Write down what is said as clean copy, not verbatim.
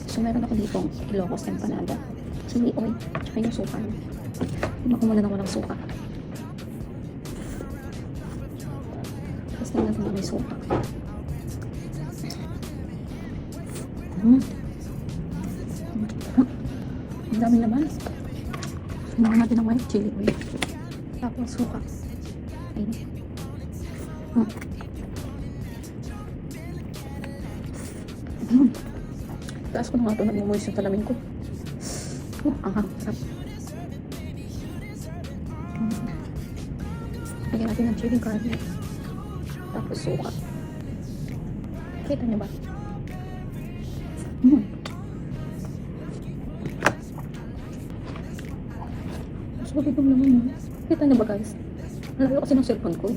So, meron ako dito Ilocos empanada. Chili oil, tsaka yung suka. Tignan ko muna ng walang suka. Tapos tingnan ko na may suka. Ang dami naman. Sumahan natin ng white chili oil. Tapos suka. Ayun. Taas ko na nga ito, nagmumulis yung salamin ko. Ang sarap. Lagyan natin ng chili garlic. Tapos suka. Kita niyo ba? Mas bagay itong laman. Kita niyo ba guys? Nalagay ko kasi ng cellphone ko.